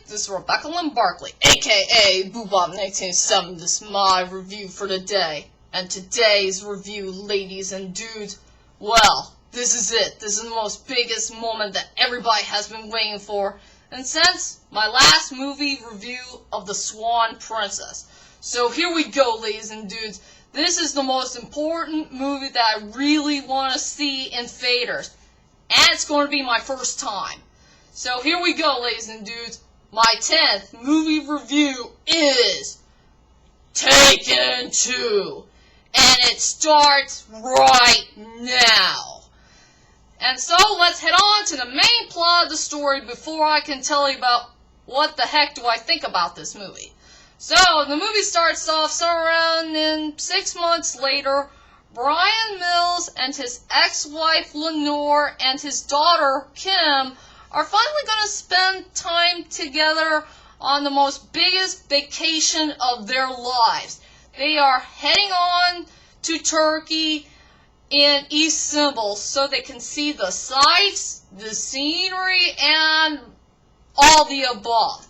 this is Rebecca Lynn Barkley, aka Boobop1987. This is my review for today. And today's review, ladies and dudes, well, this is it. This is the most biggest moment that everybody has been waiting for. And since my last movie review of The Swan Princess. So here we go, ladies and dudes. This is the most important movie that I really want to see in theaters. And it's going to be my first time. So here we go, ladies and dudes. My 10th movie review is Taken 2. And it starts right now. And so let's head on to the main plot of the story before I can tell you about what the heck do I think about this movie. So the movie starts off somewhere around 6 months later. Brian Mills and his ex-wife Lenore and his daughter Kim are finally going to spend time together on the most biggest vacation of their lives. They are heading on to Turkey in Istanbul so they can see the sights, the scenery, and all the above.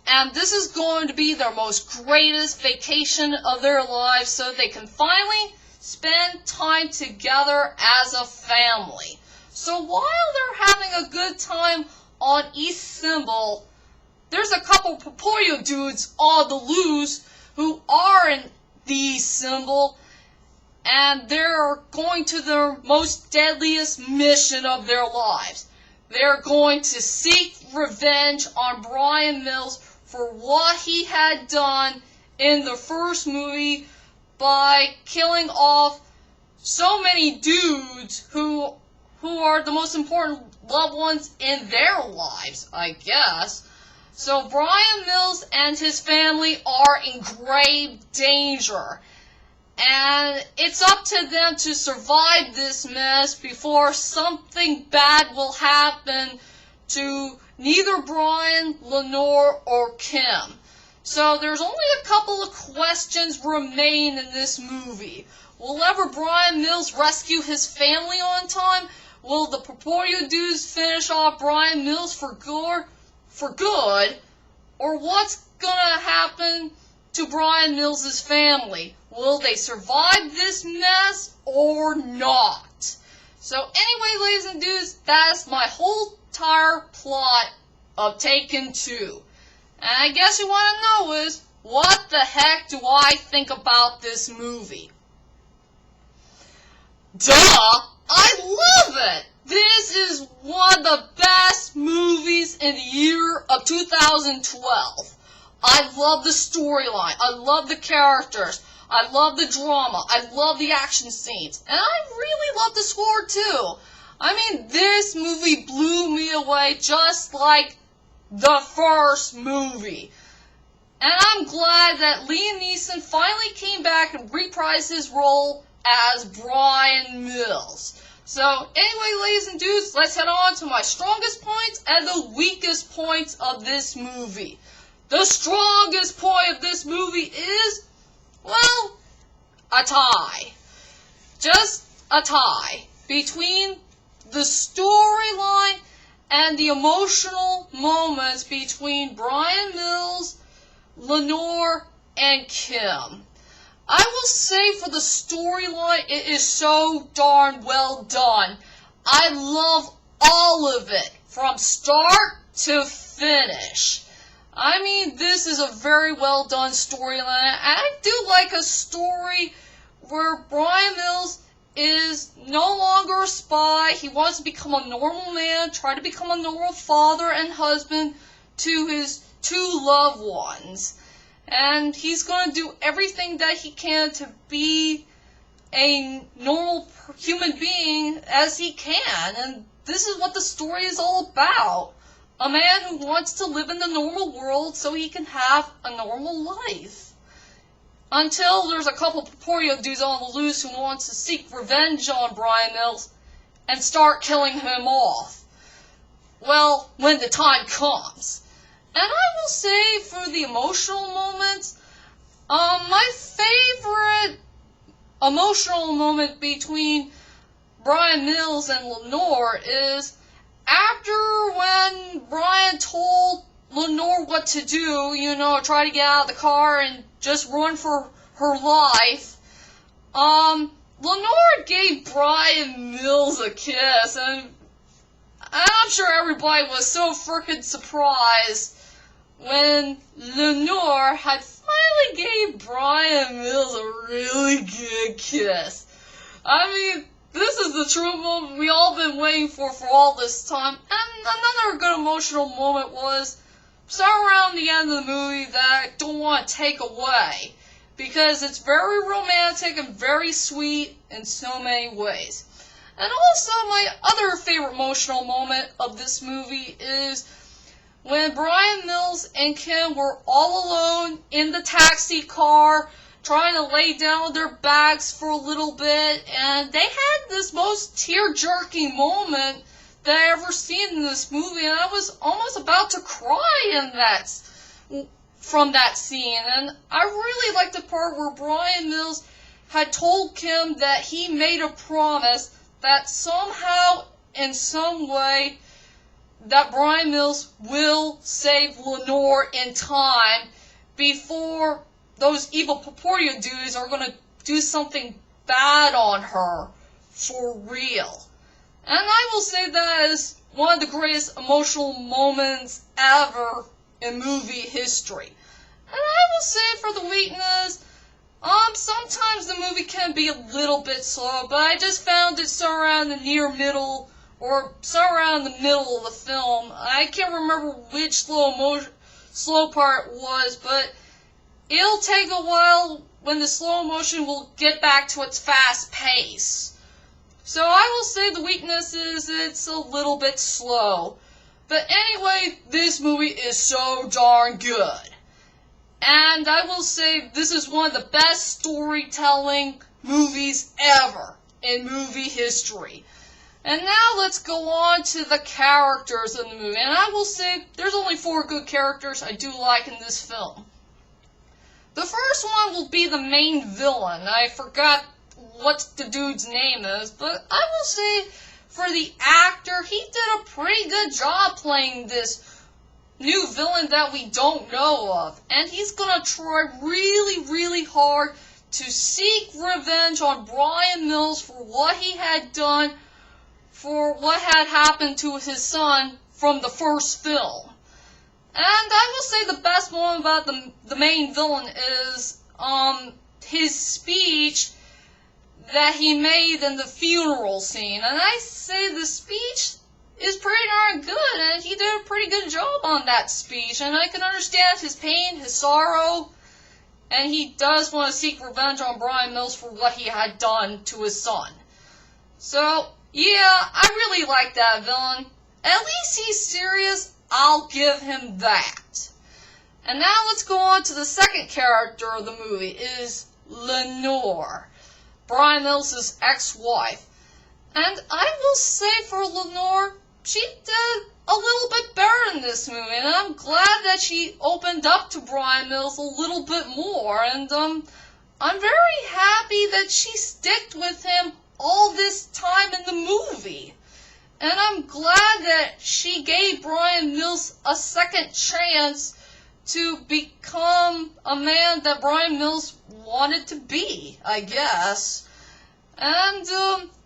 And this is going to be their most greatest vacation of their lives so they can finally spend time together as a family. So while they're having a good time on Istanbul, there's a couple Papoyo dudes on the loose who are in the Istanbul, and they're going to their most deadliest mission of their lives. They're going to seek revenge on Brian Mills for what he had done in the first movie by killing off so many dudes who are the most important loved ones in their lives, I guess. So Brian Mills and his family are in grave danger. And it's up to them to survive this mess before something bad will happen to neither Brian, Lenore, or Kim. So there's only a couple of questions remain in this movie. Will ever Brian Mills rescue his family on time? Will the Papoyo dudes finish off Brian Mills for good? Or what's gonna happen to Brian Mills' family? Will they survive this mess or not? So anyway, ladies and dudes, that's my whole entire plot of Taken 2. And I guess you want to know is, what the heck do I think about this movie? Duh! I love it! This is one of the best movies in the year of 2012. I love the storyline. I love the characters. I love the drama. I love the action scenes. And I really love the score too. I mean, this movie blew me away just like the first movie. And I'm glad that Liam Neeson finally came back and reprised his role as Brian Mills. So anyway, ladies and dudes, let's head on to my strongest points and the weakest points of this movie. The strongest point of this movie is, well, a tie. Just a tie between the storyline and the emotional moments between Brian Mills, Lenore, and Kim. I will say for the storyline, it is so darn well done. I love all of it, from start to finish. I mean, this is a very well done storyline. I do like a story where Brian Mills is no longer a spy. He wants to become a normal man, try to become a normal father and husband to his two loved ones. And he's going to do everything that he can to be a normal human being as he can. And this is what the story is all about. A man who wants to live in the normal world so he can have a normal life. Until there's a couple Papoyo dudes on the loose who wants to seek revenge on Brian Mills and start killing him off. Well, when the time comes. And I will say, for the emotional moments, my favorite emotional moment between Brian Mills and Lenore is after when Brian told Lenore what to do, try to get out of the car and just run for her life, Lenore gave Brian Mills a kiss, and I'm sure everybody was so frickin' surprised when Lenore had finally gave Brian Mills a really good kiss. I mean, this is the true moment we all been waiting for all this time. And another good emotional moment was somewhere around the end of the movie that I don't want to take away, because it's very romantic and very sweet in so many ways. And also, my other favorite emotional moment of this movie is when Brian Mills and Kim were all alone in the taxi car, trying to lay down their bags for a little bit, and they had this most tear-jerking moment that I ever seen in this movie, and I was almost about to cry from that scene. And I really liked the part where Brian Mills had told Kim that he made a promise that somehow, in some way, that Brian Mills will save Lenore in time before those evil Purportia dudes are going to do something bad on her for real. And I will say that is one of the greatest emotional moments ever in movie history. And I will say for the weakness, sometimes the movie can be a little bit slow, but I just found it somewhere around the near middle, or somewhere around the middle of the film. I can't remember which slow part was, but it'll take a while when the slow motion will get back to its fast pace. So I will say the weakness is it's a little bit slow. But anyway, this movie is so darn good. And I will say this is one of the best storytelling movies ever in movie history. And now let's go on to the characters in the movie. And I will say there's only 4 good characters I do like in this film. The first one will be the main villain. I forgot what the dude's name is, but I will say for the actor, he did a pretty good job playing this new villain that we don't know of. And he's gonna try really, really hard to seek revenge on Brian Mills for what he had done, for what had happened to his son from the first film. And I will say the best one about the main villain is his speech that he made in the funeral scene. And I say the speech is pretty darn good, and he did a pretty good job on that speech. And I can understand his pain, his sorrow, and he does want to seek revenge on Brian Mills for what he had done to his son. So, yeah, I really like that villain. At least he's serious. I'll give him that. And now let's go on to the second character of the movie, is Lenore, Brian Mills' ex-wife. And I will say for Lenore, she did a little bit better in this movie, and I'm glad that she opened up to Brian Mills a little bit more, and I'm very happy that she sticked with him all this time in the movie. And I'm glad that she gave Brian Mills a second chance to become a man that Brian Mills wanted to be, I guess. And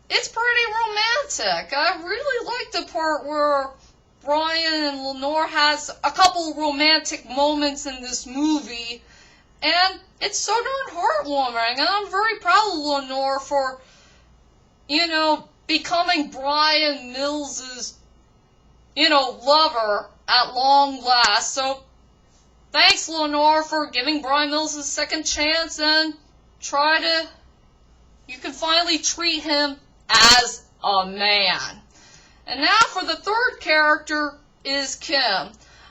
it's pretty romantic. I really like the part where Brian and Lenore has a couple romantic moments in this movie, and it's so darn heartwarming. And I'm very proud of Lenore for, becoming Brian Mills's, lover at long last. So, thanks, Lenore, for giving Brian Mills a second chance, and you can finally treat him as a man. And now for the third character is Kim.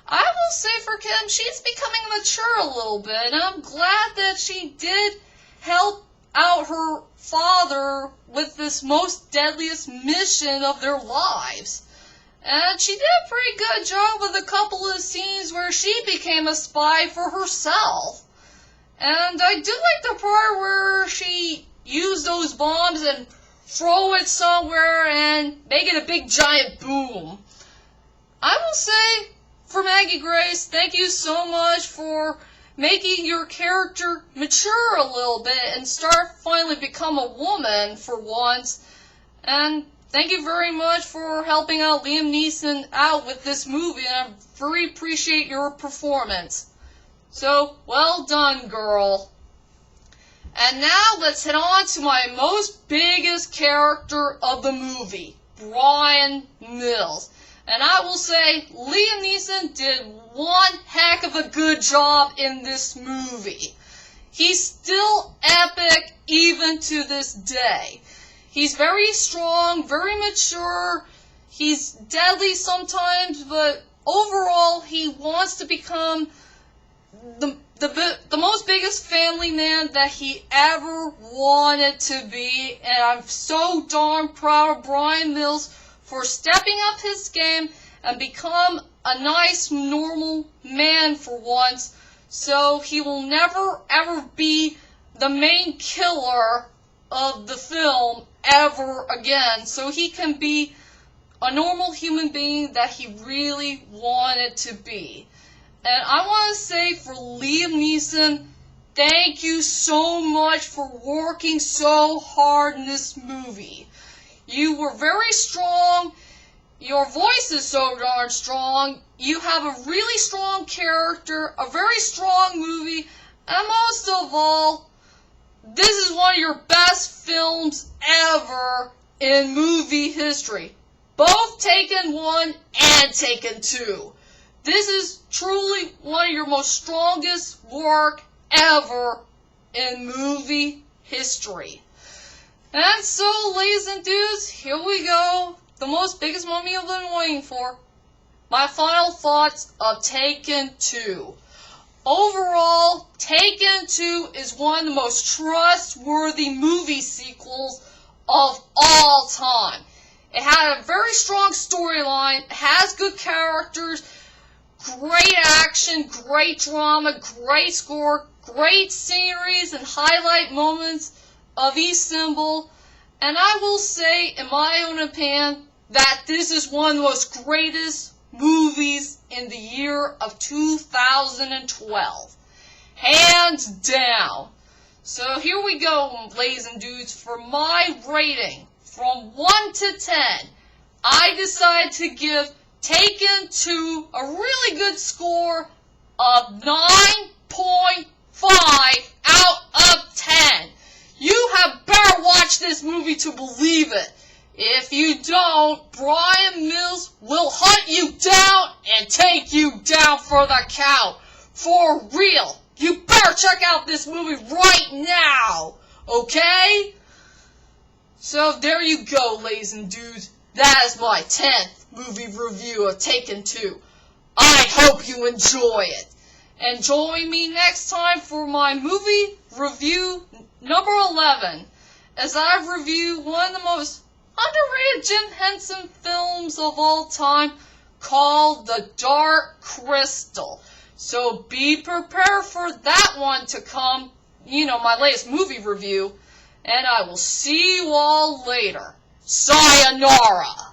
I will say for Kim, she's becoming mature a little bit, and I'm glad that she did help out her father with this most deadliest mission of their lives. And she did a pretty good job with a couple of scenes where she became a spy for herself. And I do like the part where she used those bombs and throw it somewhere and make it a big giant boom. I will say, for Maggie Grace, thank you so much for making your character mature a little bit and start finally become a woman for once. And thank you very much for helping out Liam Neeson out with this movie, and I very appreciate your performance. So, well done, girl. And now let's head on to my most biggest character of the movie, Brian Mills. And I will say, Liam Neeson did one heck of a good job in this movie. He's still epic even to this day. He's very strong, very mature, he's deadly sometimes, but overall he wants to become the most biggest family man that he ever wanted to be, and I'm so darn proud of Brian Mills for stepping up his game and become a nice, normal man for once, so he will never ever be the main killer of the film ever again, so he can be a normal human being that he really wanted to be. And I want to say for Liam Neeson, thank you so much for working so hard in this movie. You were very strong, your voice is so darn strong, you have a really strong character, a very strong movie, and most of all, this is one of your best films ever in movie history. Both Taken 1 and Taken 2. This is truly one of your most strongest work ever in movie history. And so, ladies and dudes, here we go. The most biggest moment you've been waiting for. My final thoughts of Taken 2. Overall, Taken 2 is one of the most trustworthy movie sequels of all time. It had a very strong storyline, has good characters, great action, great drama, great score, great sceneries and highlight moments of each symbol. And I will say, in my own opinion, that this is one of the most greatest movies in the year of 2012. Hands down. So here we go, ladies and dudes, for my rating. From 1 to 10, I decided to give Taken 2 a really good score of 9.5 out of 10. You have better watch this movie to believe it. If you don't, Brian Mills will hunt you down and take you down for the count. For real. You better check out this movie right now. Okay? So there you go, ladies and dudes. That is my 10th movie review of Taken 2. I hope you enjoy it. And join me next time for my movie review number 11, as I review one of the most underrated Jim Henson films of all time, called The Dark Crystal. So be prepared for that one to come, my latest movie review, and I will see you all later. Sayonara!